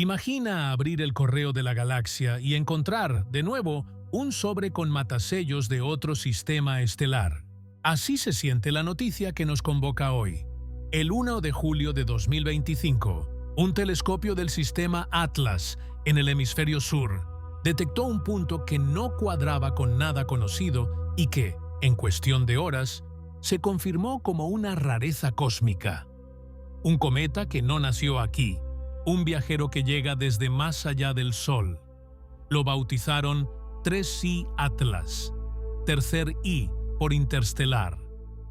Imagina abrir el correo de la galaxia y encontrar, de nuevo, un sobre con matasellos de otro sistema estelar. Así se siente la noticia que nos convoca hoy. El 1 de julio de 2025, un telescopio del sistema Atlas, en el hemisferio sur, detectó un punto que no cuadraba con nada conocido y que, en cuestión de horas, se confirmó como una rareza cósmica. Un cometa que no nació aquí, un viajero que llega desde más allá del Sol. Lo bautizaron 3I Atlas, tercer I por interestelar.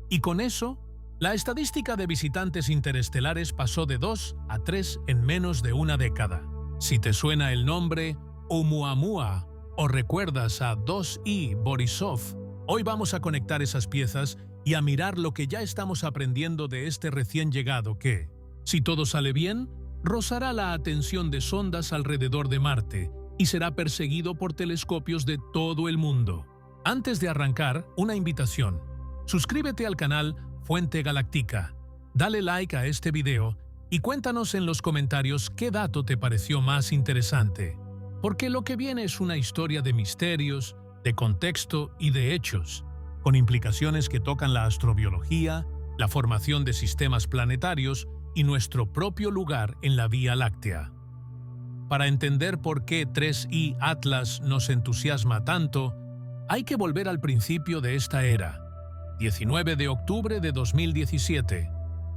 Y con eso, la estadística de visitantes interestelares pasó de 2 a 3 en menos de una década. Si te suena el nombre Oumuamua o recuerdas a 2I Borisov, hoy vamos a conectar esas piezas y a mirar lo que ya estamos aprendiendo de este recién llegado que, si todo sale bien, rozará la atención de sondas alrededor de Marte y será perseguido por telescopios de todo el mundo. Antes de arrancar, una invitación. Suscríbete al canal Fuente Galáctica, dale like a este video y cuéntanos en los comentarios qué dato te pareció más interesante. Porque lo que viene es una historia de misterios, de contexto y de hechos, con implicaciones que tocan la astrobiología, la formación de sistemas planetarios y nuestro propio lugar en la Vía Láctea. Para entender por qué 3I Atlas nos entusiasma tanto, hay que volver al principio de esta era, 19 de octubre de 2017,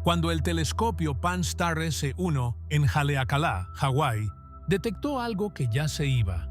cuando el telescopio Pan-STARRS S1 en Haleakala, Hawái, detectó algo que ya se iba.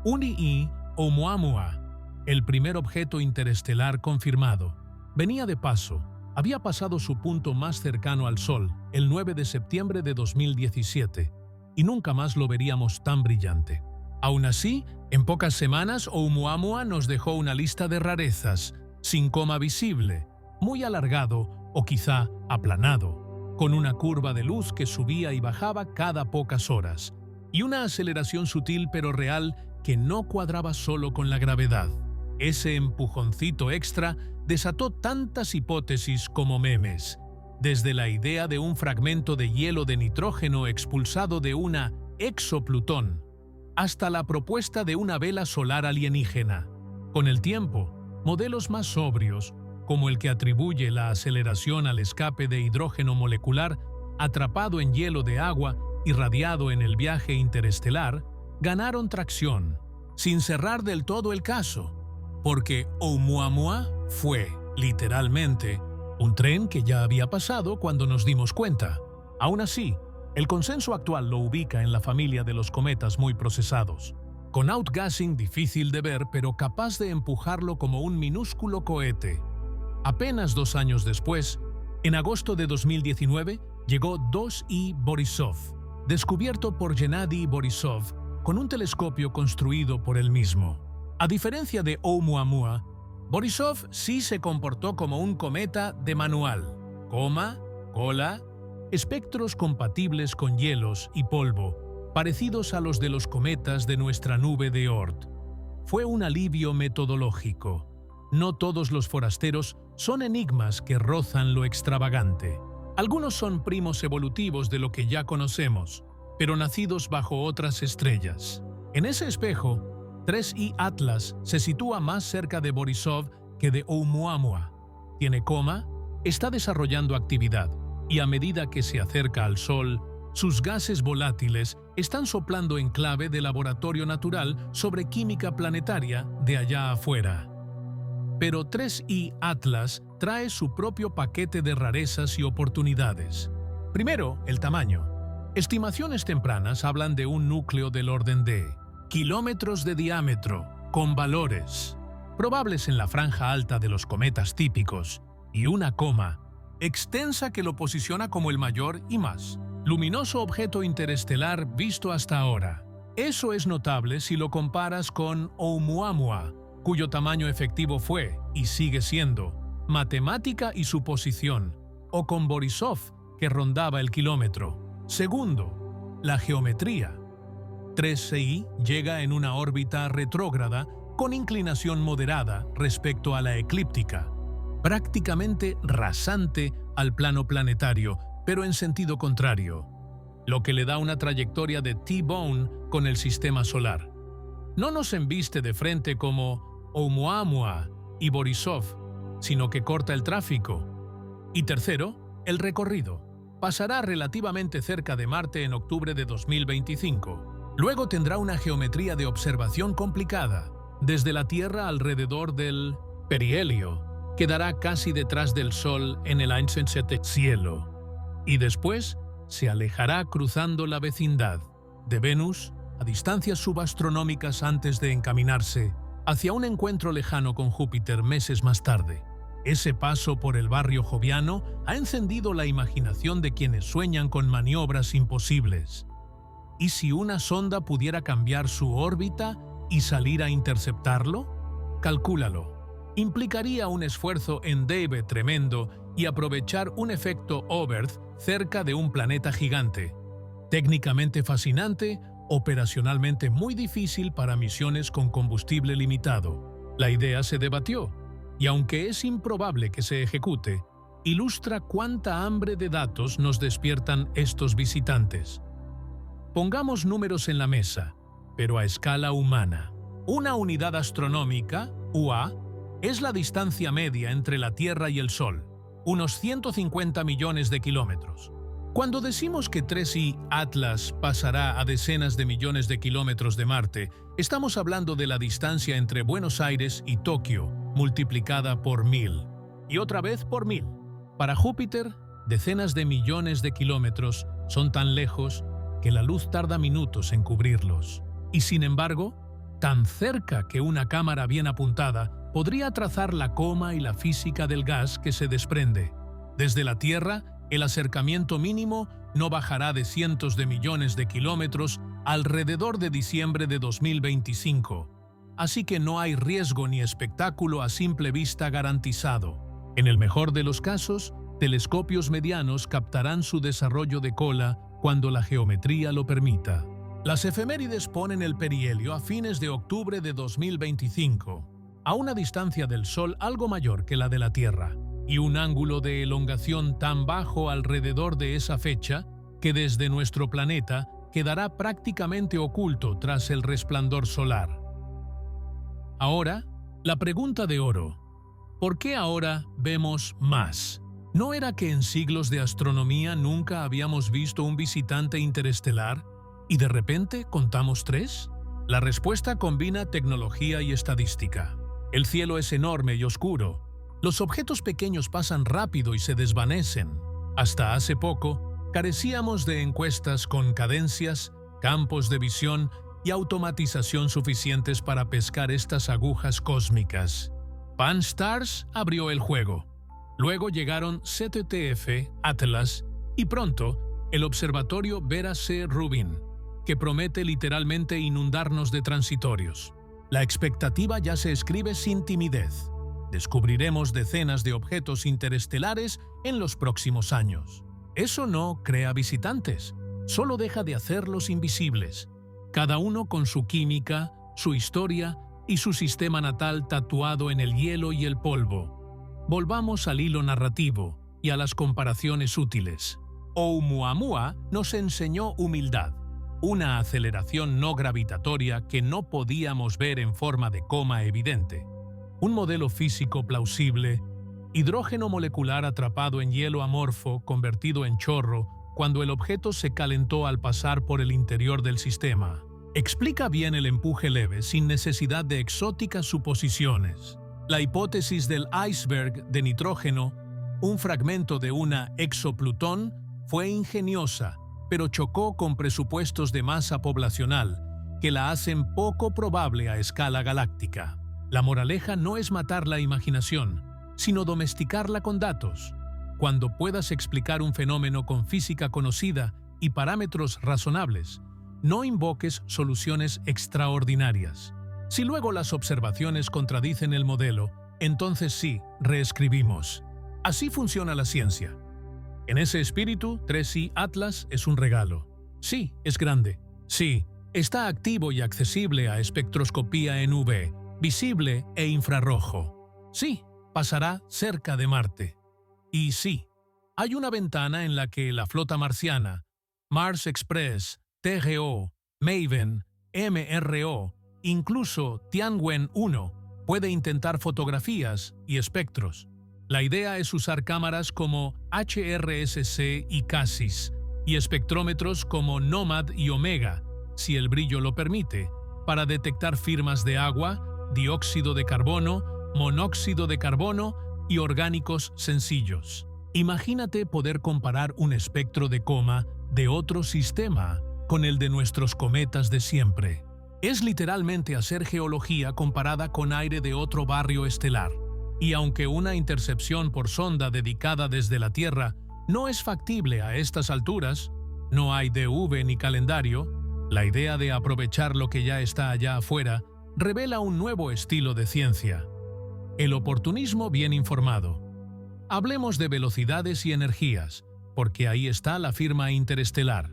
Un I Oumuamua, el primer objeto interestelar confirmado, venía de paso. Había pasado su punto más cercano al Sol el 9 de septiembre de 2017 y nunca más lo veríamos tan brillante. Aún así, en pocas semanas Oumuamua nos dejó una lista de rarezas, sin coma visible, muy alargado o quizá aplanado, con una curva de luz que subía y bajaba cada pocas horas, y una aceleración sutil pero real que no cuadraba solo con la gravedad. Ese empujoncito extra desató tantas hipótesis como memes, desde la idea de un fragmento de hielo de nitrógeno expulsado de una exoplutón, hasta la propuesta de una vela solar alienígena. Con el tiempo, modelos más sobrios, como el que atribuye la aceleración al escape de hidrógeno molecular atrapado en hielo de agua irradiado en el viaje interestelar, ganaron tracción, sin cerrar del todo el caso, porque Oumuamua fue, literalmente, un tren que ya había pasado cuando nos dimos cuenta. Aún así, el consenso actual lo ubica en la familia de los cometas muy procesados, con outgassing difícil de ver pero capaz de empujarlo como un minúsculo cohete. Apenas 2 años después, en agosto de 2019, llegó 2I Borisov, descubierto por Gennady Borisov con un telescopio construido por él mismo. A diferencia de Oumuamua, Borisov sí se comportó como un cometa de manual, cola, espectros compatibles con hielos y polvo, parecidos a los de los cometas de nuestra nube de Oort. Fue un alivio metodológico. No todos los forasteros son enigmas que rozan lo extravagante. Algunos son primos evolutivos de lo que ya conocemos, pero nacidos bajo otras estrellas. En ese espejo, 3I Atlas se sitúa más cerca de Borisov que de Oumuamua. Tiene coma, está desarrollando actividad, y a medida que se acerca al Sol, sus gases volátiles están soplando en clave de laboratorio natural sobre química planetaria de allá afuera. Pero 3I Atlas trae su propio paquete de rarezas y oportunidades. Primero, el tamaño. Estimaciones tempranas hablan de un núcleo del orden de kilómetros de diámetro, con valores probables en la franja alta de los cometas típicos, y una coma extensa que lo posiciona como el mayor y más luminoso objeto interestelar visto hasta ahora. Eso es notable si lo comparas con Oumuamua, cuyo tamaño efectivo fue, y sigue siendo, matemática y suposición, o con Borisov, que rondaba el kilómetro. Segundo, la geometría. 3I llega en una órbita retrógrada con inclinación moderada respecto a la eclíptica, prácticamente rasante al plano planetario, pero en sentido contrario. lo que le da una trayectoria de T-bone con el sistema solar. No nos embiste de frente como Oumuamua y Borisov, sino que corta el tráfico. Y tercero, el recorrido. Pasará relativamente cerca de Marte en octubre de 2025. Luego tendrá una geometría de observación complicada. Desde la Tierra alrededor del perihelio, quedará casi detrás del Sol en el Einstein cielo. Y después se alejará cruzando la vecindad de Venus a distancias subastronómicas antes de encaminarse hacia un encuentro lejano con Júpiter meses más tarde. Ese paso por el barrio joviano ha encendido la imaginación de quienes sueñan con maniobras imposibles. ¿Y si una sonda pudiera cambiar su órbita y salir a interceptarlo? Calcúlalo. Implicaría un esfuerzo endeble tremendo y aprovechar un efecto Oberth cerca de un planeta gigante. Técnicamente fascinante, operacionalmente muy difícil para misiones con combustible limitado. La idea se debatió, y aunque es improbable que se ejecute, ilustra cuánta hambre de datos nos despiertan estos visitantes. Pongamos números en la mesa, pero a escala humana. Una unidad astronómica, UA, es la distancia media entre la Tierra y el Sol, unos 150 millones de kilómetros. Cuando decimos que TRESI Atlas pasará a decenas de millones de kilómetros de Marte, estamos hablando de la distancia entre Buenos Aires y Tokio, multiplicada por 1000, y otra vez por 1000. Para Júpiter, decenas de millones de kilómetros son tan lejos que la luz tarda minutos en cubrirlos. Y sin embargo, tan cerca que una cámara bien apuntada podría trazar la coma y la física del gas que se desprende. Desde la Tierra, el acercamiento mínimo no bajará de cientos de millones de kilómetros alrededor de diciembre de 2025. Así que no hay riesgo ni espectáculo a simple vista garantizado. En el mejor de los casos, telescopios medianos captarán su desarrollo de cola cuando la geometría lo permita. Las efemérides ponen el perihelio a fines de octubre de 2025, a una distancia del Sol algo mayor que la de la Tierra, y un ángulo de elongación tan bajo alrededor de esa fecha que desde nuestro planeta quedará prácticamente oculto tras el resplandor solar. Ahora, la pregunta de oro. ¿Por qué ahora vemos más? ¿No era que en siglos de astronomía nunca habíamos visto un visitante interestelar y de repente contamos 3? La respuesta combina tecnología y estadística. El cielo es enorme y oscuro. Los objetos pequeños pasan rápido y se desvanecen. Hasta hace poco, carecíamos de encuestas con cadencias, campos de visión y automatización suficientes para pescar estas agujas cósmicas. Pan-STARRS abrió el juego. Luego llegaron ZTF, Atlas y pronto el observatorio Vera C. Rubin, que promete literalmente inundarnos de transitorios. La expectativa ya se escribe sin timidez. Descubriremos decenas de objetos interestelares en los próximos años. Eso no crea visitantes, solo deja de hacerlos invisibles, cada uno con su química, su historia y su sistema natal tatuado en el hielo y el polvo. Volvamos al hilo narrativo y a las comparaciones útiles. Oumuamua nos enseñó humildad, una aceleración no gravitatoria que no podíamos ver en forma de coma evidente. Un modelo físico plausible, hidrógeno molecular atrapado en hielo amorfo convertido en chorro cuando el objeto se calentó al pasar por el interior del sistema. Explica bien el empuje leve sin necesidad de exóticas suposiciones. La hipótesis del iceberg de nitrógeno, un fragmento de una exoplutón, fue ingeniosa, pero chocó con presupuestos de masa poblacional que la hacen poco probable a escala galáctica. La moraleja no es matar la imaginación, sino domesticarla con datos. Cuando puedas explicar un fenómeno con física conocida y parámetros razonables, no invoques soluciones extraordinarias. Si luego las observaciones contradicen el modelo, entonces sí, reescribimos. Así funciona la ciencia. En ese espíritu, TRESI Atlas es un regalo. Sí, es grande. Sí, está activo y accesible a espectroscopía en UV, visible e infrarrojo. Sí, pasará cerca de Marte. Y sí, hay una ventana en la que la flota marciana, Mars Express, TGO, Maven, MRO, incluso Tianwen-1 puede intentar fotografías y espectros. La idea es usar cámaras como HRSC y CASIS y espectrómetros como NOMAD y Omega, si el brillo lo permite, para detectar firmas de agua, dióxido de carbono, monóxido de carbono y orgánicos sencillos. Imagínate poder comparar un espectro de coma de otro sistema con el de nuestros cometas de siempre. Es literalmente hacer geología comparada con aire de otro barrio estelar. Y aunque una intercepción por sonda dedicada desde la Tierra no es factible a estas alturas, no hay DV ni calendario, la idea de aprovechar lo que ya está allá afuera revela un nuevo estilo de ciencia: el oportunismo bien informado. Hablemos de velocidades y energías, porque ahí está la firma interestelar.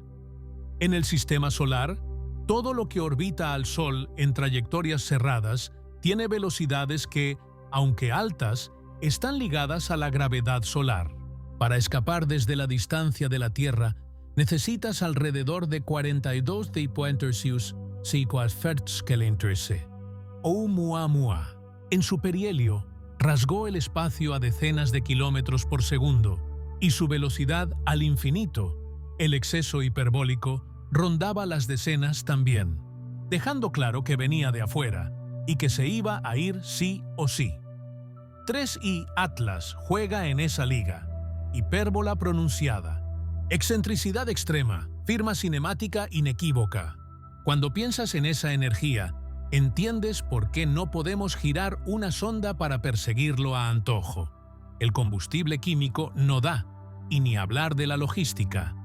En el sistema solar, todo lo que orbita al Sol en trayectorias cerradas tiene velocidades que, aunque altas, están ligadas a la gravedad solar. Para escapar desde la distancia de la Tierra, necesitas alrededor de 42 km/s. Oumuamua, en su perihelio, rasgó el espacio a decenas de kilómetros por segundo, y su velocidad al infinito, el exceso hiperbólico, rondaba las decenas también, dejando claro que venía de afuera y que se iba a ir sí o sí. 3i Atlas juega en esa liga. Hipérbola pronunciada. Excentricidad extrema, firma cinemática inequívoca. Cuando piensas en esa energía, entiendes por qué no podemos girar una sonda para perseguirlo a antojo. El combustible químico no da, y ni hablar de la logística.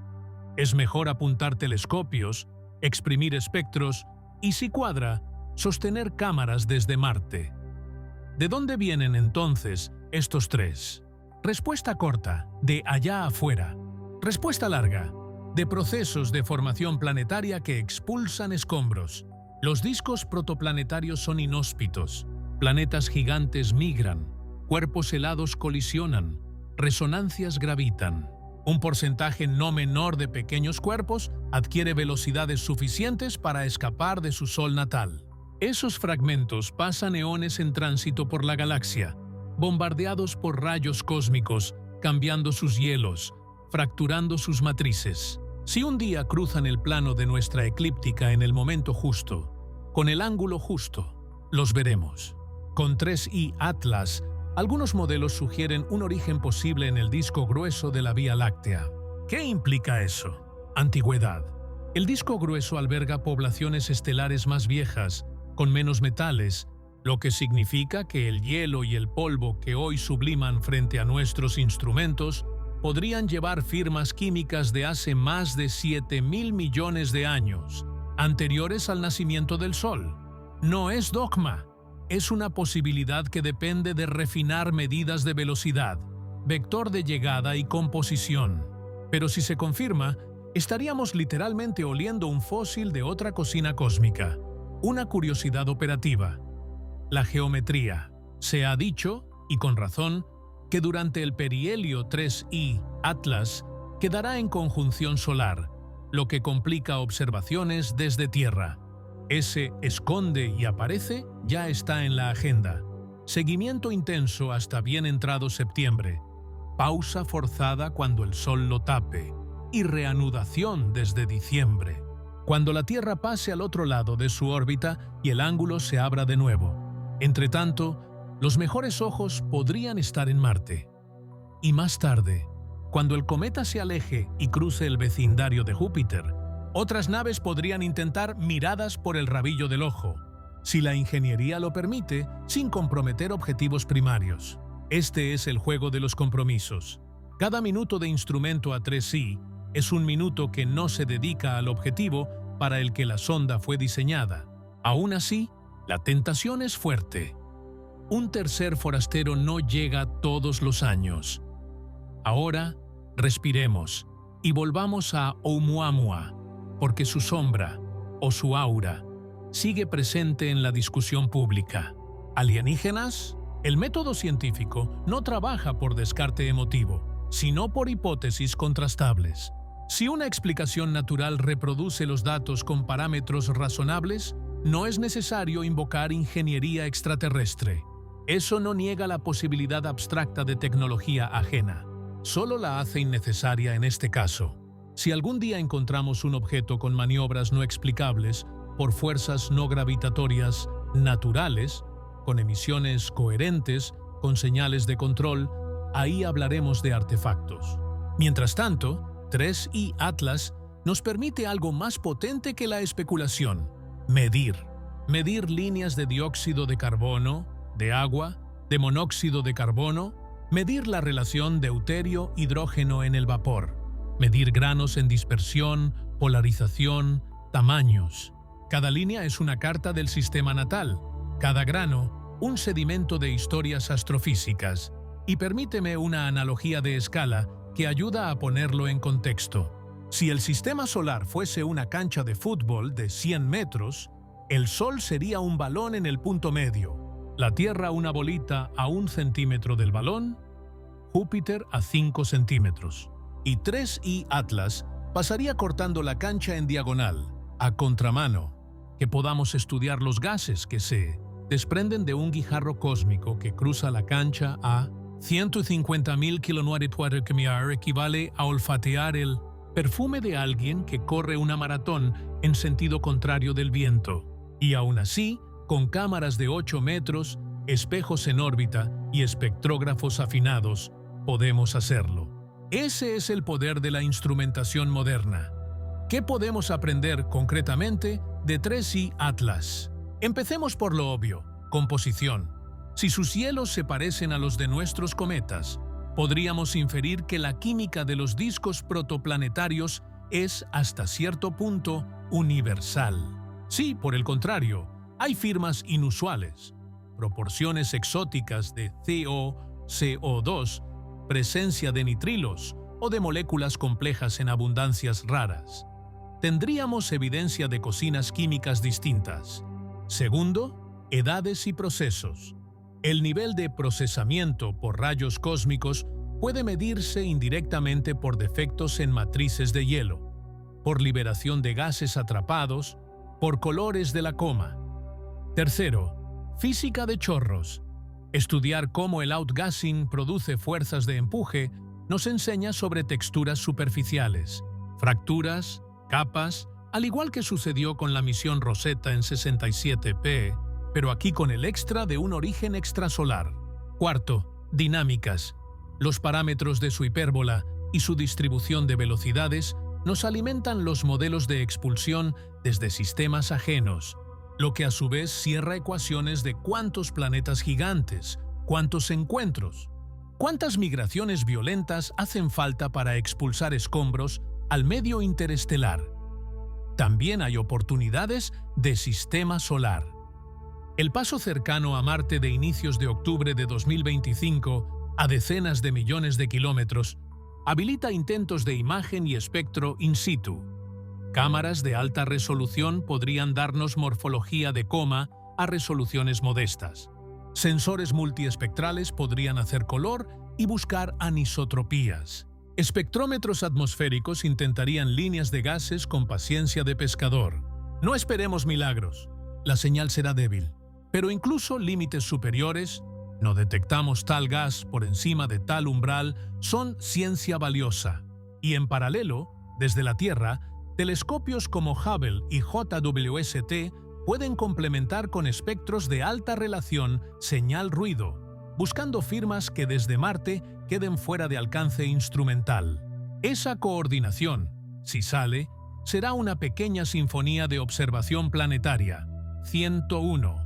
Es mejor apuntar telescopios, exprimir espectros y, si cuadra, sostener cámaras desde Marte. ¿De dónde vienen entonces estos tres? Respuesta corta, de allá afuera. Respuesta larga, de procesos de formación planetaria que expulsan escombros. Los discos protoplanetarios son inhóspitos. Planetas gigantes migran, cuerpos helados colisionan, resonancias gravitan. Un porcentaje no menor de pequeños cuerpos adquiere velocidades suficientes para escapar de su sol natal. Esos fragmentos pasan eones en tránsito por la galaxia, bombardeados por rayos cósmicos, cambiando sus hielos, fracturando sus matrices. Si un día cruzan el plano de nuestra eclíptica en el momento justo, con el ángulo justo, los veremos. Con 3i Atlas, algunos modelos sugieren un origen posible en el disco grueso de la Vía Láctea. ¿Qué implica eso? Antigüedad. El disco grueso alberga poblaciones estelares más viejas, con menos metales, lo que significa que el hielo y el polvo que hoy subliman frente a nuestros instrumentos podrían llevar firmas químicas de hace más de 7.000 millones de años, anteriores al nacimiento del Sol. No es dogma. Es una posibilidad que depende de refinar medidas de velocidad, vector de llegada y composición. Pero si se confirma, estaríamos literalmente oliendo un fósil de otra cocina cósmica. Una curiosidad operativa. La geometría. Se ha dicho, y con razón, que durante el perihelio 3i Atlas quedará en conjunción solar, lo que complica observaciones desde Tierra. Ese esconde y aparece ya está en la agenda. Seguimiento intenso hasta bien entrado septiembre. Pausa forzada cuando el sol lo tape. Y reanudación desde diciembre, cuando la Tierra pase al otro lado de su órbita y el ángulo se abra de nuevo. Entretanto, los mejores ojos podrían estar en Marte. Y más tarde, cuando el cometa se aleje y cruce el vecindario de Júpiter, otras naves podrían intentar miradas por el rabillo del ojo, si la ingeniería lo permite, sin comprometer objetivos primarios. Este es el juego de los compromisos. Cada minuto de instrumento a 3i es un minuto que no se dedica al objetivo para el que la sonda fue diseñada. Aún así, la tentación es fuerte. Un tercer forastero no llega todos los años. Ahora, respiremos y volvamos a Oumuamua, porque su sombra, o su aura, sigue presente en la discusión pública. ¿Alienígenas? El método científico no trabaja por descarte emotivo, sino por hipótesis contrastables. Si una explicación natural reproduce los datos con parámetros razonables, no es necesario invocar ingeniería extraterrestre. Eso no niega la posibilidad abstracta de tecnología ajena, solo la hace innecesaria en este caso. Si algún día encontramos un objeto con maniobras no explicables por fuerzas no gravitatorias naturales, con emisiones coherentes, con señales de control, ahí hablaremos de artefactos. Mientras tanto, 3I Atlas nos permite algo más potente que la especulación: medir. Medir líneas de dióxido de carbono, de agua, de monóxido de carbono, medir la relación deuterio-hidrógeno en el vapor, medir granos en dispersión, polarización, tamaños. Cada línea es una carta del sistema natal, cada grano un sedimento de historias astrofísicas. Y permíteme una analogía de escala que ayuda a ponerlo en contexto. Si el sistema solar fuese una cancha de fútbol de 100 metros, el Sol sería un balón en el punto medio, la Tierra una bolita a 1 centímetro del balón, Júpiter a 5 centímetros. Y 3I Atlas pasaría cortando la cancha en diagonal, a contramano, que podamos estudiar los gases que se desprenden de un guijarro cósmico que cruza la cancha a 150.000 km/h, equivale a olfatear el perfume de alguien que corre una maratón en sentido contrario del viento. Y aún así, con cámaras de 8 metros, espejos en órbita y espectrógrafos afinados, podemos hacerlo. Ese es el poder de la instrumentación moderna. ¿Qué podemos aprender concretamente de 3I Atlas? Empecemos por lo obvio: composición. Si sus cielos se parecen a los de nuestros cometas, podríamos inferir que la química de los discos protoplanetarios es, hasta cierto punto, universal. Si, por el contrario, hay firmas inusuales, proporciones exóticas de CO, CO2, presencia de nitrilos o de moléculas complejas en abundancias raras, tendríamos evidencia de cocinas químicas distintas. Segundo, edades y procesos. El nivel de procesamiento por rayos cósmicos puede medirse indirectamente por defectos en matrices de hielo, por liberación de gases atrapados, por colores de la coma. Tercero, física de chorros. Estudiar cómo el outgassing produce fuerzas de empuje nos enseña sobre texturas superficiales, fracturas, capas, al igual que sucedió con la misión Rosetta en 67P, pero aquí con el extra de un origen extrasolar. Cuarto, dinámicas. Los parámetros de su hipérbola y su distribución de velocidades nos alimentan los modelos de expulsión desde sistemas ajenos, lo que a su vez cierra ecuaciones de cuántos planetas gigantes, cuántos encuentros, cuántas migraciones violentas hacen falta para expulsar escombros al medio interestelar. También hay oportunidades de sistema solar. El paso cercano a Marte de inicios de octubre de 2025, a decenas de millones de kilómetros, habilita intentos de imagen y espectro in situ. Cámaras de alta resolución podrían darnos morfología de coma a resoluciones modestas. Sensores multiespectrales podrían hacer color y buscar anisotropías. Espectrómetros atmosféricos intentarían líneas de gases con paciencia de pescador. No esperemos milagros. La señal será débil. Pero incluso límites superiores, no detectamos tal gas por encima de tal umbral, son ciencia valiosa. Y en paralelo, desde la Tierra, telescopios como Hubble y JWST pueden complementar con espectros de alta relación señal-ruido, buscando firmas que desde Marte queden fuera de alcance instrumental. Esa coordinación, si sale, será una pequeña sinfonía de observación planetaria. 101.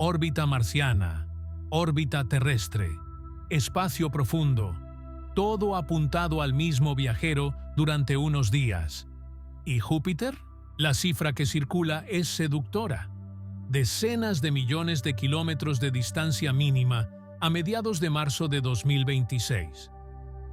Órbita marciana, órbita terrestre, espacio profundo, todo apuntado al mismo viajero durante unos días. ¿Y Júpiter? La cifra que circula es seductora. Decenas de millones de kilómetros de distancia mínima a mediados de marzo de 2026.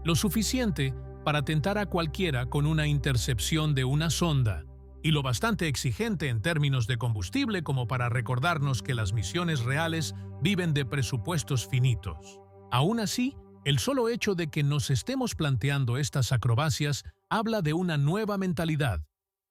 Lo suficiente para tentar a cualquiera con una intercepción de una sonda, y lo bastante exigente en términos de combustible como para recordarnos que las misiones reales viven de presupuestos finitos. Aún así, el solo hecho de que nos estemos planteando estas acrobacias habla de una nueva mentalidad,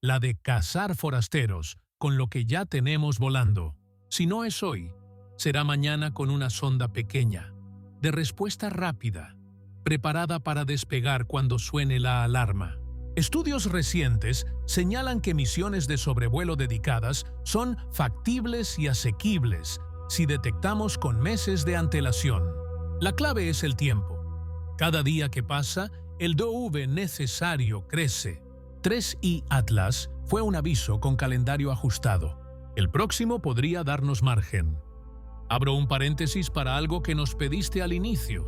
la de cazar forasteros con lo que ya tenemos volando. Si no es hoy, será mañana con una sonda pequeña, de respuesta rápida, preparada para despegar cuando suene la alarma. Estudios recientes señalan que misiones de sobrevuelo dedicadas son factibles y asequibles si detectamos con meses de antelación. La clave es el tiempo. Cada día que pasa, el DOV necesario crece. 3I Atlas fue un aviso con calendario ajustado. El próximo podría darnos margen. Abro un paréntesis para algo que nos pediste al inicio.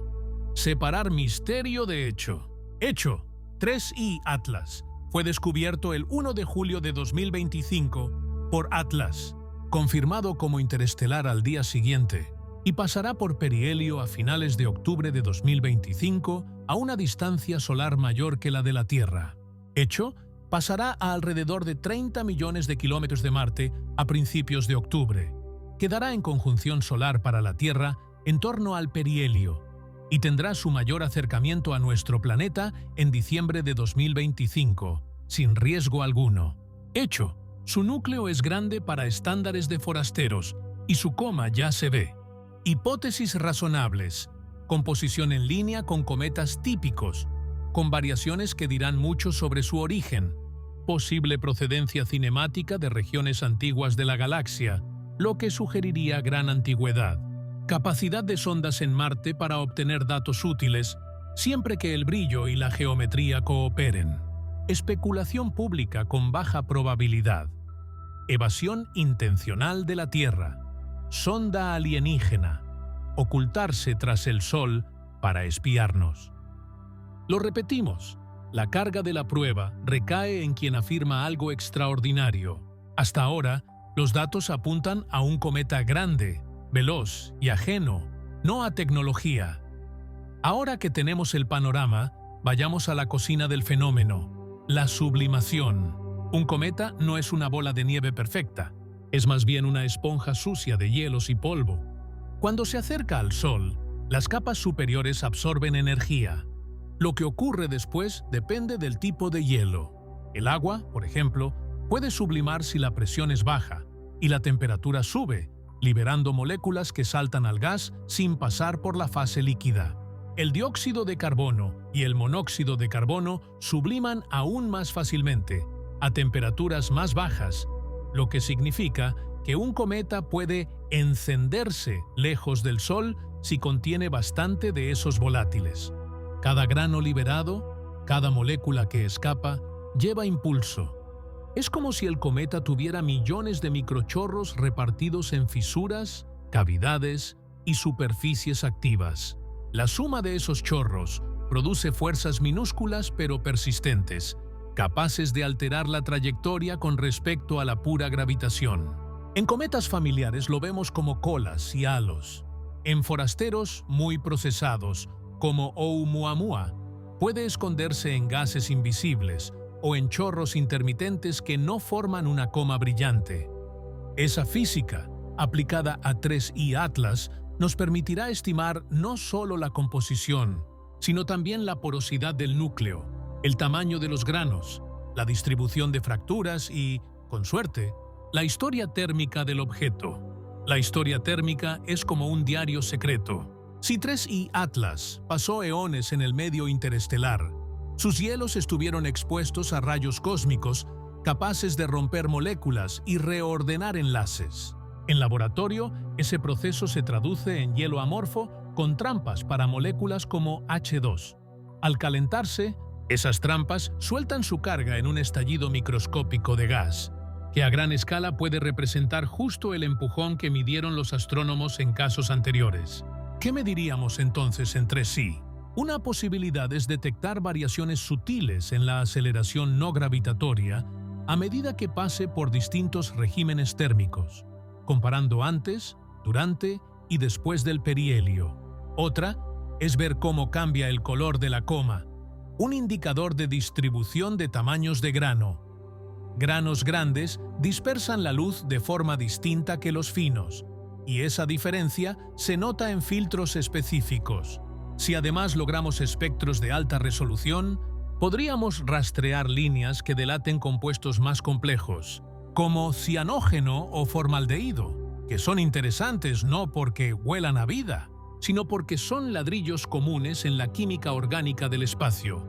Separar misterio de hecho. Hecho. 3I Atlas fue descubierto el 1 de julio de 2025 por Atlas, confirmado como interestelar al día siguiente, y pasará por perihelio a finales de octubre de 2025 a una distancia solar mayor que la de la Tierra. Hecho, pasará a alrededor de 30 millones de kilómetros de Marte a principios de octubre. Quedará en conjunción solar para la Tierra en torno al perihelio y tendrá su mayor acercamiento a nuestro planeta en diciembre de 2025, sin riesgo alguno. Hecho, su núcleo es grande para estándares de forasteros y su coma ya se ve. Hipótesis razonables. Composición en línea con cometas típicos, con variaciones que dirán mucho sobre su origen. Posible procedencia cinemática de regiones antiguas de la galaxia, lo que sugeriría gran antigüedad. Capacidad de sondas en Marte para obtener datos útiles, siempre que el brillo y la geometría cooperen. Especulación pública con baja probabilidad. Evasión intencional de la Tierra. Sonda alienígena. Ocultarse tras el Sol para espiarnos. Lo repetimos, la carga de la prueba recae en quien afirma algo extraordinario. Hasta ahora, los datos apuntan a un cometa grande, veloz y ajeno, no a tecnología. Ahora que tenemos el panorama, vayamos a la cocina del fenómeno, la sublimación. Un cometa no es una bola de nieve perfecta, es más bien una esponja sucia de hielos y polvo. Cuando se acerca al Sol, las capas superiores absorben energía. Lo que ocurre después depende del tipo de hielo. El agua, por ejemplo, puede sublimar si la presión es baja y la temperatura sube, liberando moléculas que saltan al gas sin pasar por la fase líquida. El dióxido de carbono y el monóxido de carbono subliman aún más fácilmente, a temperaturas más bajas, lo que significa que un cometa puede encenderse lejos del Sol si contiene bastante de esos volátiles. Cada grano liberado, cada molécula que escapa, lleva impulso. Es como si el cometa tuviera millones de microchorros repartidos en fisuras, cavidades y superficies activas. La suma de esos chorros produce fuerzas minúsculas pero persistentes, capaces de alterar la trayectoria con respecto a la pura gravitación. En cometas familiares lo vemos como colas y halos. En forasteros muy procesados, como Oumuamua, puede esconderse en gases invisibles o en chorros intermitentes que no forman una coma brillante. Esa física, aplicada a 3I Atlas, nos permitirá estimar no solo la composición, sino también la porosidad del núcleo, el tamaño de los granos, la distribución de fracturas y, con suerte, la historia térmica del objeto. La historia térmica es como un diario secreto. Si 3I Atlas pasó eones en el medio interestelar, sus hielos estuvieron expuestos a rayos cósmicos capaces de romper moléculas y reordenar enlaces. En laboratorio, ese proceso se traduce en hielo amorfo con trampas para moléculas como H2. Al calentarse, esas trampas sueltan su carga en un estallido microscópico de gas, que a gran escala puede representar justo el empujón que midieron los astrónomos en casos anteriores. ¿Qué mediríamos entonces en 3I? Una posibilidad es detectar variaciones sutiles en la aceleración no gravitatoria a medida que pase por distintos regímenes térmicos, comparando antes, durante y después del perihelio. Otra es ver cómo cambia el color de la coma, un indicador de distribución de tamaños de grano. Granos grandes dispersan la luz de forma distinta que los finos, y esa diferencia se nota en filtros específicos. Si además logramos espectros de alta resolución, Podríamos rastrear líneas que delaten compuestos más complejos, como cianógeno o formaldehído, que son interesantes no porque huelan a vida, sino porque son ladrillos comunes en la química orgánica del espacio.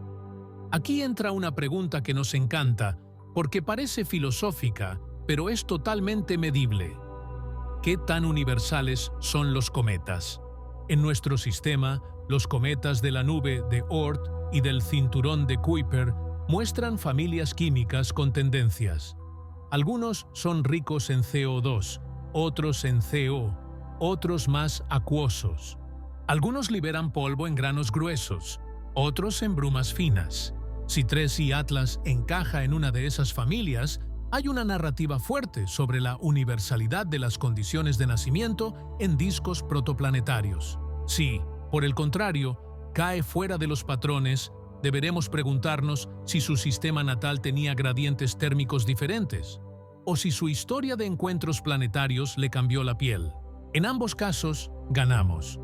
Aquí entra una pregunta que nos encanta, porque parece filosófica, pero es totalmente medible. ¿Qué tan universales son los cometas? En nuestro sistema, los cometas de la nube de Oort y del cinturón de Kuiper muestran familias químicas con tendencias. Algunos son ricos en CO2, otros en CO, otros más acuosos. Algunos liberan polvo en granos gruesos, otros en brumas finas. Si 3i Atlas encaja en una de esas familias, hay una narrativa fuerte sobre la universalidad de las condiciones de nacimiento en discos protoplanetarios. Si, por el contrario, cae fuera de los patrones, deberemos preguntarnos si su sistema natal tenía gradientes térmicos diferentes, o si su historia de encuentros planetarios le cambió la piel. En ambos casos, ganamos.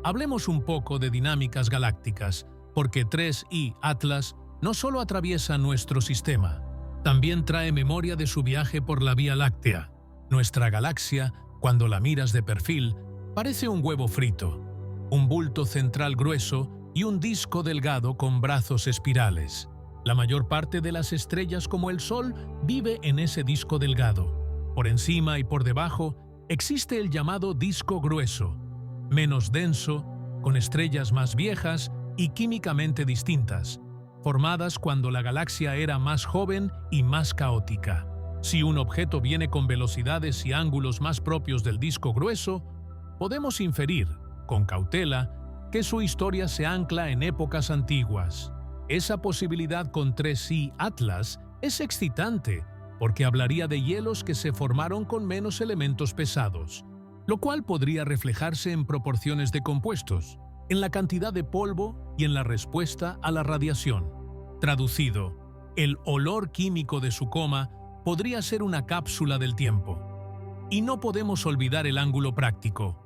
Hablemos un poco de dinámicas galácticas, porque 3i Atlas no solo atraviesa nuestro sistema, también trae memoria de su viaje por la Vía Láctea. Nuestra galaxia, cuando la miras de perfil, parece un huevo frito, un bulto central grueso y un disco delgado con brazos espirales. La mayor parte de las estrellas como el Sol vive en ese disco delgado. Por encima y por debajo existe el llamado disco grueso, menos denso, con estrellas más viejas y químicamente distintas, formadas cuando la galaxia era más joven y más caótica. Si un objeto viene con velocidades y ángulos más propios del disco grueso, podemos inferir, con cautela, que su historia se ancla en épocas antiguas. Esa posibilidad con 3i Atlas es excitante, porque hablaría de hielos que se formaron con menos elementos pesados, lo cual podría reflejarse en proporciones de compuestos, en la cantidad de polvo y en la respuesta a la radiación. Traducido, el olor químico de su coma podría ser una cápsula del tiempo. Y no podemos olvidar el ángulo práctico.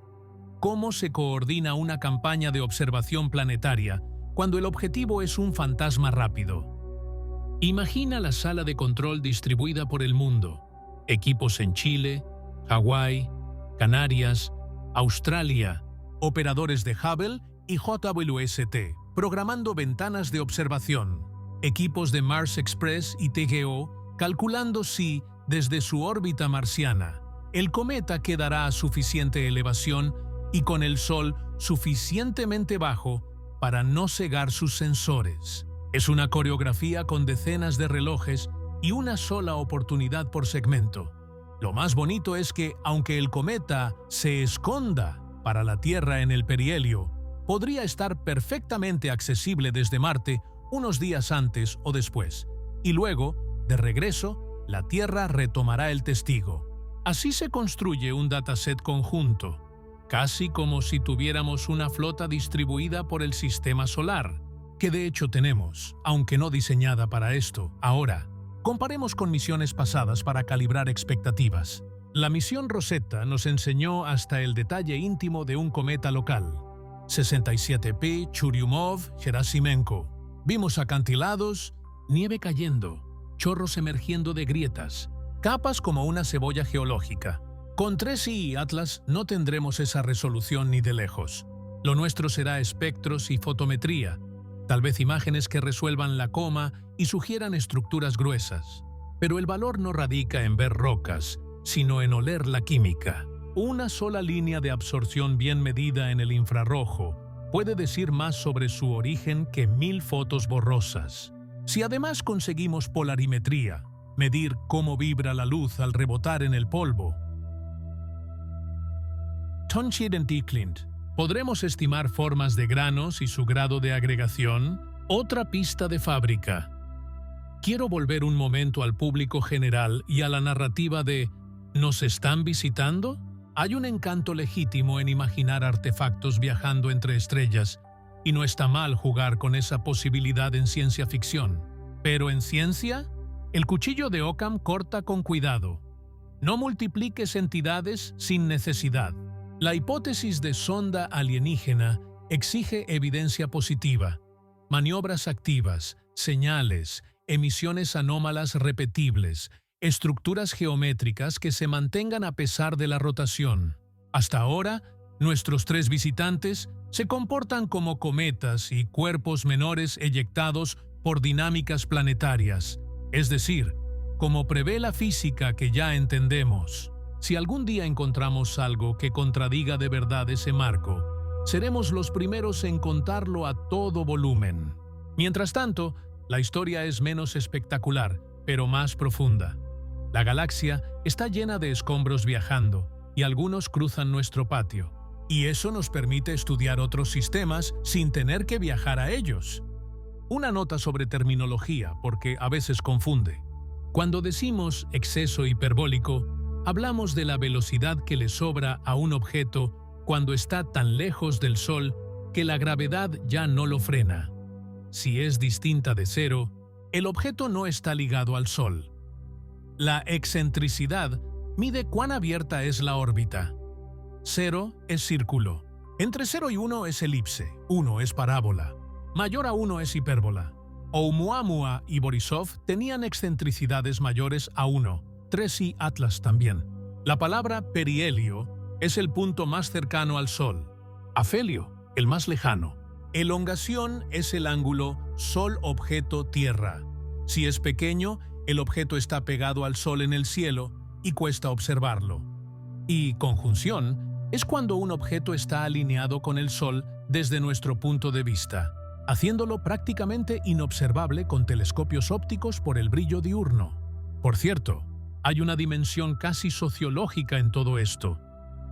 ¿Cómo se coordina una campaña de observación planetaria cuando el objetivo es un fantasma rápido? Imagina la sala de control distribuida por el mundo. Equipos en Chile, Hawái, Canarias, Australia, operadores de Hubble y JWST, programando ventanas de observación. Equipos de Mars Express y TGO calculando si, desde su órbita marciana, el cometa quedará a suficiente elevación y con el Sol suficientemente bajo para no cegar sus sensores. Es una coreografía con decenas de relojes y una sola oportunidad por segmento. Lo más bonito es que, aunque el cometa se esconda para la Tierra en el perihelio, podría estar perfectamente accesible desde Marte unos días antes o después, y luego, de regreso, la Tierra retomará el testigo. Así se construye un dataset conjunto, casi como si tuviéramos una flota distribuida por el sistema solar, que de hecho tenemos, aunque no diseñada para esto. Ahora, comparemos con misiones pasadas para calibrar expectativas. La misión Rosetta nos enseñó hasta el detalle íntimo de un cometa local, 67P Churyumov-Gerasimenko. Vimos acantilados, nieve cayendo, chorros emergiendo de grietas, capas como una cebolla geológica. Con 3i Atlas no tendremos esa resolución ni de lejos. Lo nuestro será espectros y fotometría, tal vez imágenes que resuelvan la coma y sugieran estructuras gruesas. Pero el valor no radica en ver rocas, sino en oler la química. Una sola línea de absorción bien medida en el infrarrojo puede decir más sobre su origen que 1000 fotos borrosas. Si además conseguimos polarimetría, medir cómo vibra la luz al rebotar en el polvo, Tonchid-Declined, ¿podremos estimar formas de granos y su grado de agregación? Otra pista de fábrica. Quiero volver un momento al público general y a la narrativa de ¿nos están visitando? Hay un encanto legítimo en imaginar artefactos viajando entre estrellas, y no está mal jugar con esa posibilidad en ciencia ficción. Pero en ciencia, el cuchillo de Occam corta con cuidado. No multipliques entidades sin necesidad. La hipótesis de sonda alienígena exige evidencia positiva, maniobras activas, señales, emisiones anómalas repetibles, estructuras geométricas que se mantengan a pesar de la rotación. Hasta ahora, nuestros 3 visitantes se comportan como cometas y cuerpos menores eyectados por dinámicas planetarias, es decir, como prevé la física que ya entendemos. Si algún día encontramos algo que contradiga de verdad ese marco, seremos los primeros en contarlo a todo volumen. Mientras tanto, la historia es menos espectacular, pero más profunda. La galaxia está llena de escombros viajando, y algunos cruzan nuestro patio. Y eso nos permite estudiar otros sistemas sin tener que viajar a ellos. Una nota sobre terminología, porque a veces confunde. Cuando decimos exceso hiperbólico, hablamos de la velocidad que le sobra a un objeto cuando está tan lejos del Sol que la gravedad ya no lo frena. Si es distinta de cero, el objeto no está ligado al Sol. La excentricidad mide cuán abierta es la órbita. 0 es círculo. Entre 0 y 1 es elipse. 1 es parábola. Mayor a 1 es hipérbola. Oumuamua y Borisov tenían excentricidades mayores a 1. 3i Atlas también. La palabra perihelio es el punto más cercano al Sol. Afelio, el más lejano. Elongación es el ángulo Sol-objeto-Tierra. Si es pequeño, el objeto está pegado al Sol en el cielo y cuesta observarlo. Y conjunción es cuando un objeto está alineado con el Sol desde nuestro punto de vista, haciéndolo prácticamente inobservable con telescopios ópticos por el brillo diurno. Por cierto, hay una dimensión casi sociológica en todo esto,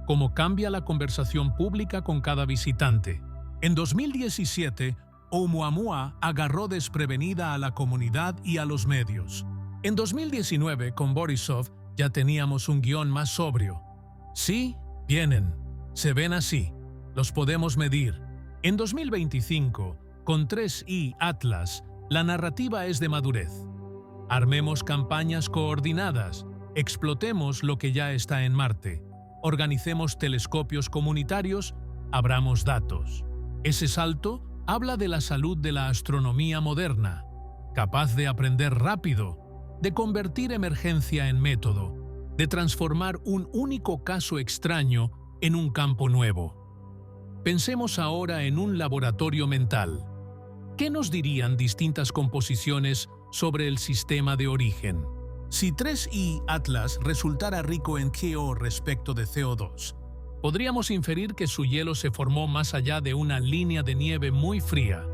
cómo cambia la conversación pública con cada visitante. En 2017, Oumuamua agarró desprevenida a la comunidad y a los medios. En 2019, con Borisov, ya teníamos un guión más sobrio. Sí, vienen, se ven así, los podemos medir. En 2025, con 3i Atlas, la narrativa es de madurez. Armemos campañas coordinadas, explotemos lo que ya está en Marte, organicemos telescopios comunitarios, abramos datos. Ese salto habla de la salud de la astronomía moderna, capaz de aprender rápido, de convertir emergencia en método, de transformar un único caso extraño en un campo nuevo. Pensemos ahora en un laboratorio mental. ¿Qué nos dirían distintas composiciones sobre el sistema de origen? Si 3i Atlas resultara rico en CO respecto de CO2, podríamos inferir que su hielo se formó más allá de una línea de nieve muy fría,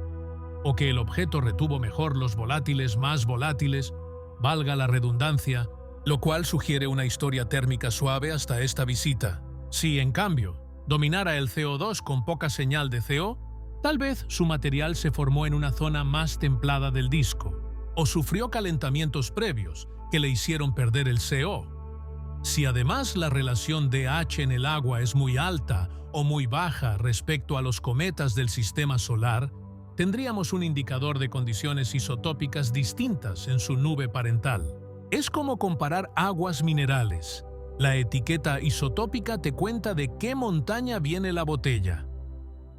o que el objeto retuvo mejor los volátiles más volátiles, valga la redundancia, lo cual sugiere una historia térmica suave hasta esta visita. Si, en cambio, dominara el CO2 con poca señal de CO, tal vez su material se formó en una zona más templada del disco, o sufrió calentamientos previos que le hicieron perder el CO. Si además la relación DH en el agua es muy alta o muy baja respecto a los cometas del sistema solar, tendríamos un indicador de condiciones isotópicas distintas en su nube parental. Es como comparar aguas minerales. La etiqueta isotópica te cuenta de qué montaña viene la botella.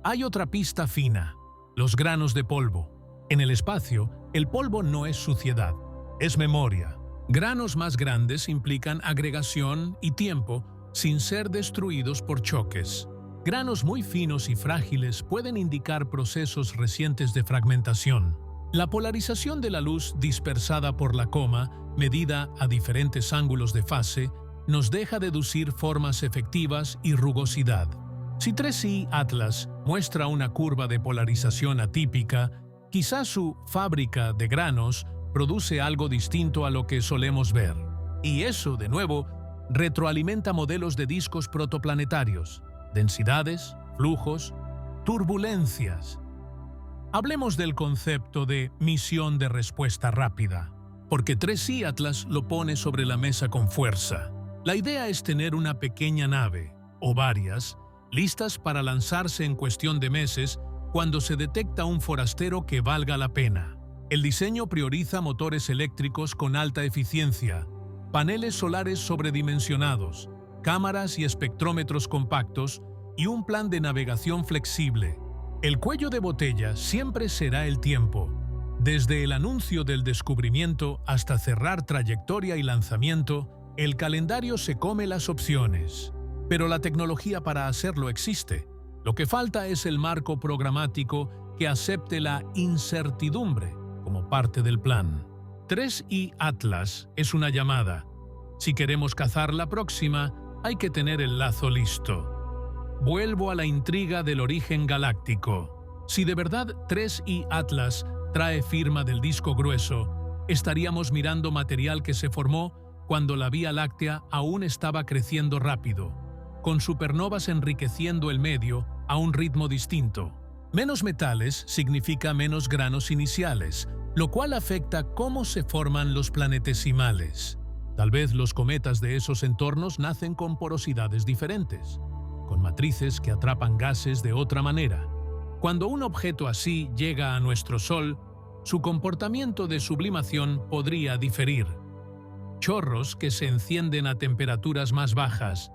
Hay otra pista fina, los granos de polvo. En el espacio, el polvo no es suciedad, es memoria. Granos más grandes implican agregación y tiempo sin ser destruidos por choques. Granos muy finos y frágiles pueden indicar procesos recientes de fragmentación. La polarización de la luz dispersada por la coma, medida a diferentes ángulos de fase, nos deja deducir formas efectivas y rugosidad. Si 3i Atlas muestra una curva de polarización atípica, quizás su fábrica de granos produce algo distinto a lo que solemos ver. Y eso, de nuevo, retroalimenta modelos de discos protoplanetarios, densidades, flujos, turbulencias. Hablemos del concepto de misión de respuesta rápida, porque 3i Atlas lo pone sobre la mesa con fuerza. La idea es tener una pequeña nave, o varias, listas para lanzarse en cuestión de meses cuando se detecta un forastero que valga la pena. El diseño prioriza motores eléctricos con alta eficiencia, paneles solares sobredimensionados, cámaras y espectrómetros compactos y un plan de navegación flexible. El cuello de botella siempre será el tiempo. Desde el anuncio del descubrimiento hasta cerrar trayectoria y lanzamiento, el calendario se come las opciones. Pero la tecnología para hacerlo existe. Lo que falta es el marco programático que acepte la incertidumbre como parte del plan. 3i Atlas es una llamada. Si queremos cazar la próxima, hay que tener el lazo listo. Vuelvo a la intriga del origen galáctico. Si de verdad 3i Atlas trae firma del disco grueso, estaríamos mirando material que se formó cuando la Vía Láctea aún estaba creciendo rápido, con supernovas enriqueciendo el medio a un ritmo distinto. Menos metales significa menos granos iniciales, lo cual afecta cómo se forman los planetesimales. Tal vez los cometas de esos entornos nacen con porosidades diferentes, con matrices que atrapan gases de otra manera. Cuando un objeto así llega a nuestro Sol, su comportamiento de sublimación podría diferir. Chorros que se encienden a temperaturas más bajas,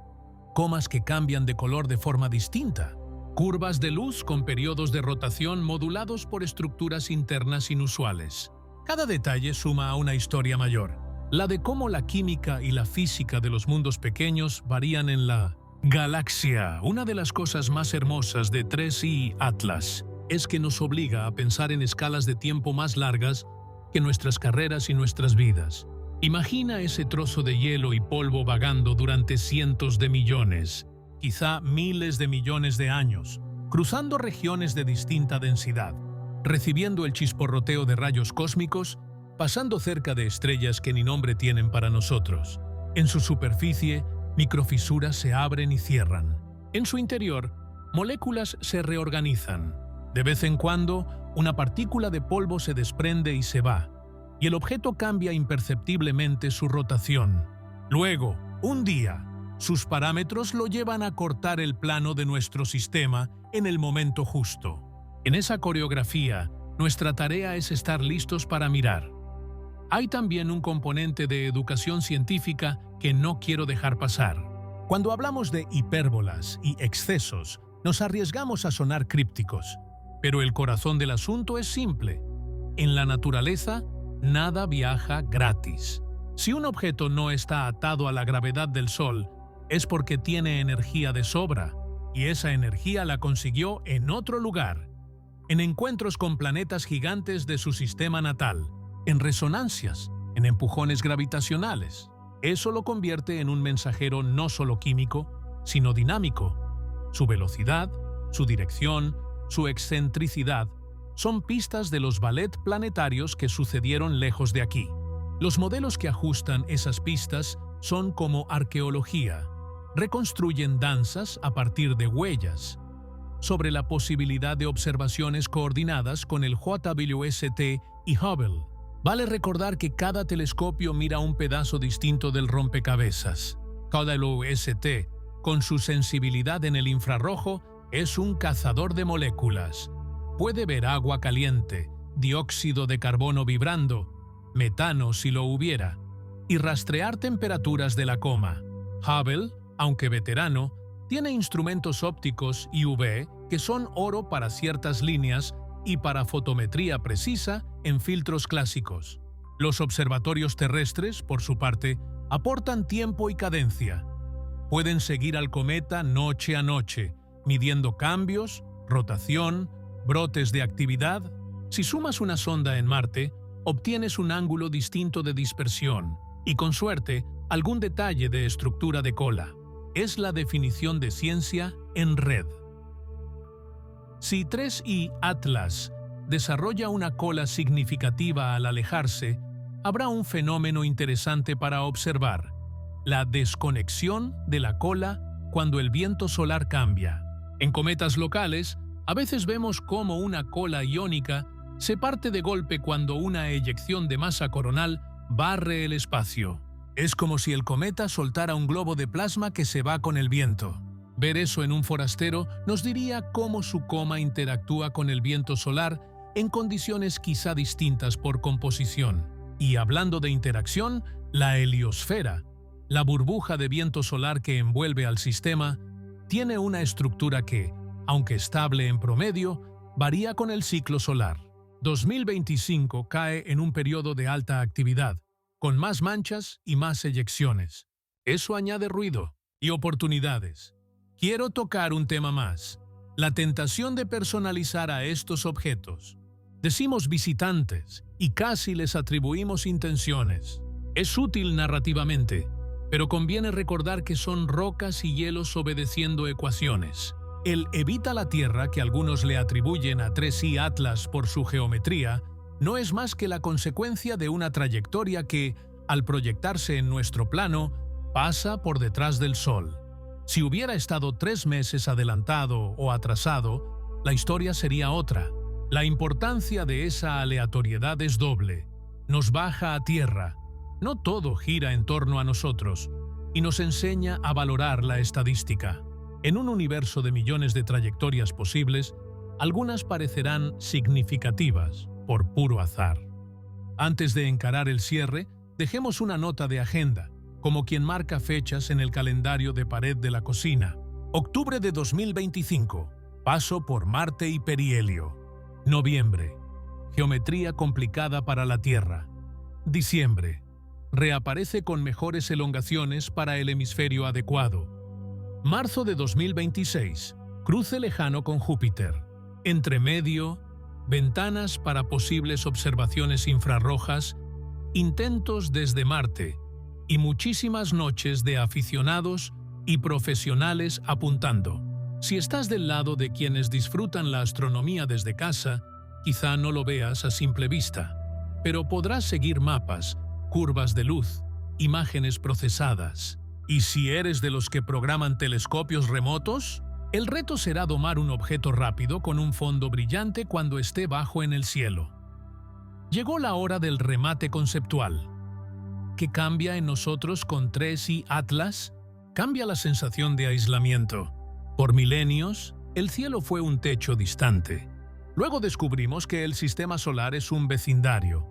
comas que cambian de color de forma distinta, curvas de luz con periodos de rotación modulados por estructuras internas inusuales. Cada detalle suma a una historia mayor, la de cómo la química y la física de los mundos pequeños varían en la galaxia. Una de las cosas más hermosas de 3i Atlas es que nos obliga a pensar en escalas de tiempo más largas que nuestras carreras y nuestras vidas. Imagina ese trozo de hielo y polvo vagando durante cientos de millones, quizá miles de millones de años, cruzando regiones de distinta densidad, recibiendo el chisporroteo de rayos cósmicos, pasando cerca de estrellas que ni nombre tienen para nosotros. En su superficie, microfisuras se abren y cierran. En su interior, moléculas se reorganizan. De vez en cuando, una partícula de polvo se desprende y se va, y el objeto cambia imperceptiblemente su rotación. Luego, un día, sus parámetros lo llevan a cortar el plano de nuestro sistema en el momento justo. En esa coreografía, nuestra tarea es estar listos para mirar. Hay también un componente de educación científica que no quiero dejar pasar. Cuando hablamos de hipérbolas y excesos, nos arriesgamos a sonar crípticos, pero el corazón del asunto es simple. En la naturaleza, nada viaja gratis. Si un objeto no está atado a la gravedad del Sol, es porque tiene energía de sobra, y esa energía la consiguió en otro lugar, en encuentros con planetas gigantes de su sistema natal, en resonancias, en empujones gravitacionales. Eso lo convierte en un mensajero no solo químico, sino dinámico. Su velocidad, su dirección, su excentricidad son pistas de los ballet planetarios que sucedieron lejos de aquí. Los modelos que ajustan esas pistas son como arqueología. Reconstruyen danzas a partir de huellas. Sobre la posibilidad de observaciones coordinadas con el JWST y Hubble. Vale recordar que cada telescopio mira un pedazo distinto del rompecabezas. JWST, con su sensibilidad en el infrarrojo, es un cazador de moléculas. Puede ver agua caliente, dióxido de carbono vibrando, metano si lo hubiera, y rastrear temperaturas de la coma. Hubble, aunque veterano, tiene instrumentos ópticos y UV que son oro para ciertas líneas y para fotometría precisa en filtros clásicos. Los observatorios terrestres, por su parte, aportan tiempo y cadencia. Pueden seguir al cometa noche a noche, midiendo cambios, rotación, brotes de actividad. Si sumas una sonda en Marte, obtienes un ángulo distinto de dispersión y, con suerte, algún detalle de estructura de cola. Es la definición de ciencia en red. Si 3i Atlas desarrolla una cola significativa al alejarse, habrá un fenómeno interesante para observar: la desconexión de la cola cuando el viento solar cambia. En cometas locales, a veces vemos cómo una cola iónica se parte de golpe cuando una eyección de masa coronal barre el espacio. Es como si el cometa soltara un globo de plasma que se va con el viento. Ver eso en un forastero nos diría cómo su coma interactúa con el viento solar en condiciones quizá distintas por composición. Y hablando de interacción, la heliosfera, la burbuja de viento solar que envuelve al sistema, tiene una estructura que, aunque estable en promedio, varía con el ciclo solar. 2025 cae en un periodo de alta actividad, con más manchas y más eyecciones. Eso añade ruido y oportunidades. Quiero tocar un tema más: la tentación de personalizar a estos objetos. Decimos visitantes y casi les atribuimos intenciones. Es útil narrativamente, pero conviene recordar que son rocas y hielos obedeciendo ecuaciones. El evita la Tierra que algunos le atribuyen a 3i Atlas por su geometría no es más que la consecuencia de una trayectoria que, al proyectarse en nuestro plano, pasa por detrás del Sol. Si hubiera estado 3 meses adelantado o atrasado, la historia sería otra. La importancia de esa aleatoriedad es doble. Nos baja a tierra. No todo gira en torno a nosotros, y nos enseña a valorar la estadística. En un universo de millones de trayectorias posibles, algunas parecerán significativas por puro azar. Antes de encarar el cierre, dejemos una nota de agenda, como quien marca fechas en el calendario de pared de la cocina. Octubre de 2025. Paso por Marte y perihelio. Noviembre. Geometría complicada para la Tierra. Diciembre. Reaparece con mejores elongaciones para el hemisferio adecuado. Marzo de 2026. Cruce lejano con Júpiter. Entremedio. Ventanas para posibles observaciones infrarrojas. Intentos desde Marte. Y muchísimas noches de aficionados y profesionales apuntando. Si estás del lado de quienes disfrutan la astronomía desde casa, quizá no lo veas a simple vista, pero podrás seguir mapas, curvas de luz, imágenes procesadas. ¿Y si eres de los que programan telescopios remotos? El reto será domar un objeto rápido con un fondo brillante cuando esté bajo en el cielo. Llegó la hora del remate conceptual. ¿Qué cambia en nosotros con 3i Atlas? Cambia la sensación de aislamiento. Por milenios, el cielo fue un techo distante. Luego descubrimos que el sistema solar es un vecindario.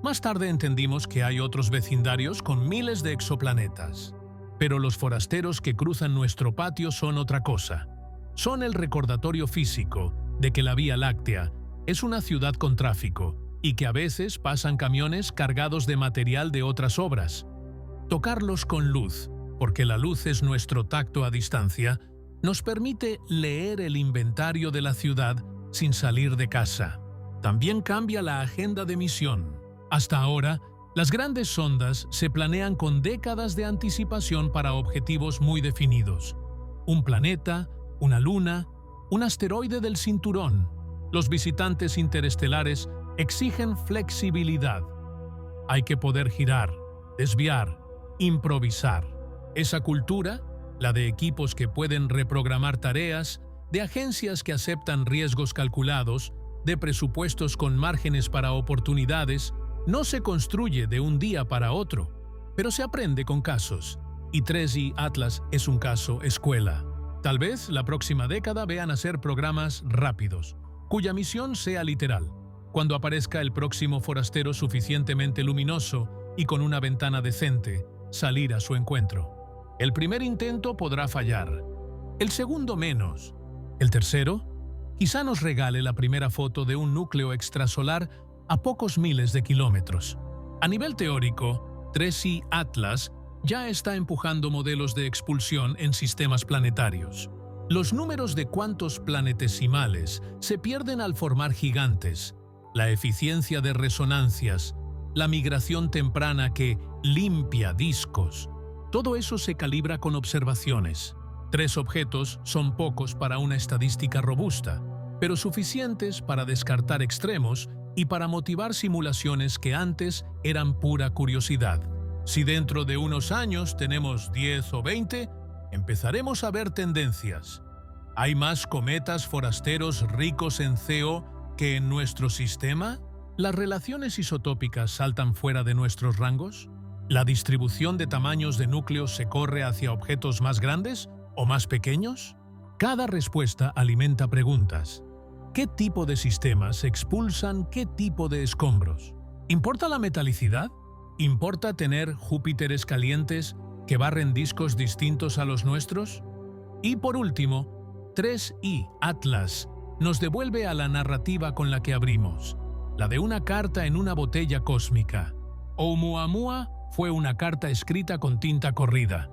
Más tarde entendimos que hay otros vecindarios con miles de exoplanetas. Pero los forasteros que cruzan nuestro patio son otra cosa. Son el recordatorio físico de que la Vía Láctea es una ciudad con tráfico y que a veces pasan camiones cargados de material de otras obras. Tocarlos con luz, porque la luz es nuestro tacto a distancia, nos permite leer el inventario de la ciudad sin salir de casa. También cambia la agenda de misión. Hasta ahora, las grandes sondas se planean con décadas de anticipación para objetivos muy definidos. Un planeta, una luna, un asteroide del cinturón. Los visitantes interestelares exigen flexibilidad. Hay que poder girar, desviar, improvisar. Esa cultura, la de equipos que pueden reprogramar tareas, de agencias que aceptan riesgos calculados, de presupuestos con márgenes para oportunidades, no se construye de un día para otro, pero se aprende con casos. Y 3i Atlas es un caso escuela. Tal vez la próxima década vean hacer programas rápidos, cuya misión sea literal. Cuando aparezca el próximo forastero suficientemente luminoso y con una ventana decente, salir a su encuentro. El primer intento podrá fallar, el segundo menos. El tercero, quizá nos regale la primera foto de un núcleo extrasolar a pocos miles de kilómetros. A nivel teórico, 3i Atlas ya está empujando modelos de expulsión en sistemas planetarios. Los números de cuantos planetesimales se pierden al formar gigantes, la eficiencia de resonancias, la migración temprana que limpia discos. Todo eso se calibra con observaciones. 3 objetos son pocos para una estadística robusta, pero suficientes para descartar extremos y para motivar simulaciones que antes eran pura curiosidad. Si dentro de unos años tenemos 10 o 20, empezaremos a ver tendencias. ¿Hay más cometas forasteros ricos en CO que en nuestro sistema? ¿Las relaciones isotópicas saltan fuera de nuestros rangos? ¿La distribución de tamaños de núcleos se corre hacia objetos más grandes o más pequeños? Cada respuesta alimenta preguntas. ¿Qué tipo de sistemas expulsan qué tipo de escombros? ¿Importa la metalicidad? ¿Importa tener Júpiteres calientes que barren discos distintos a los nuestros? Y por último, 3i Atlas nos devuelve a la narrativa con la que abrimos. la de una carta en una botella cósmica. Oumuamua fue una carta escrita con tinta corrida.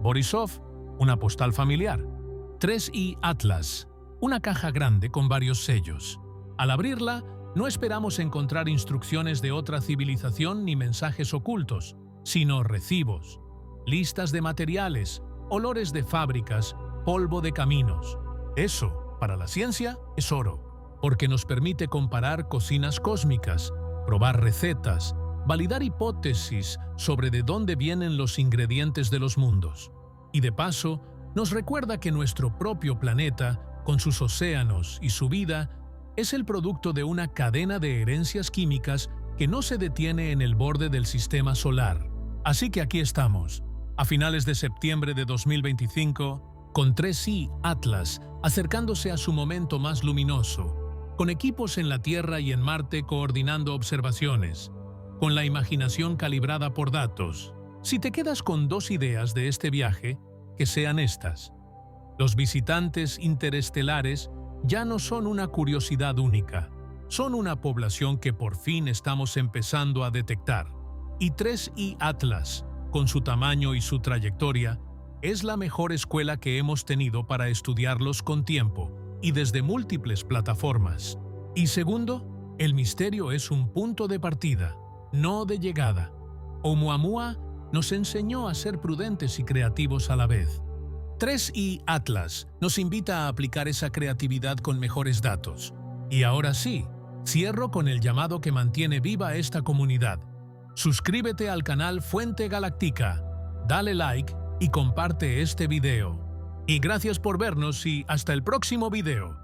Borisov, una postal familiar. 3i Atlas, una caja grande con varios sellos. Al abrirla, no esperamos encontrar instrucciones de otra civilización ni mensajes ocultos, sino recibos, listas de materiales, olores de fábricas, polvo de caminos. Eso, para la ciencia, es oro, porque nos permite comparar cocinas cósmicas, probar recetas, validar hipótesis sobre de dónde vienen los ingredientes de los mundos. Y de paso, nos recuerda que nuestro propio planeta, con sus océanos y su vida, es el producto de una cadena de herencias químicas que no se detiene en el borde del sistema solar. Así que aquí estamos, a finales de septiembre de 2025, con 3i Atlas acercándose a su momento más luminoso, con equipos en la Tierra y en Marte coordinando observaciones, con la imaginación calibrada por datos. Si te quedas con dos ideas de este viaje, que sean estas. Los visitantes interestelares ya no son una curiosidad única, son una población que por fin estamos empezando a detectar. Y 3i Atlas, con su tamaño y su trayectoria, es la mejor escuela que hemos tenido para estudiarlos con tiempo y desde múltiples plataformas. Y segundo, el misterio es un punto de partida, no de llegada. Oumuamua nos enseñó a ser prudentes y creativos a la vez. 3i Atlas nos invita a aplicar esa creatividad con mejores datos. Y ahora sí, cierro con el llamado que mantiene viva esta comunidad. Suscríbete al canal Fuente Galáctica, dale like y comparte este video. Y gracias por vernos y hasta el próximo video.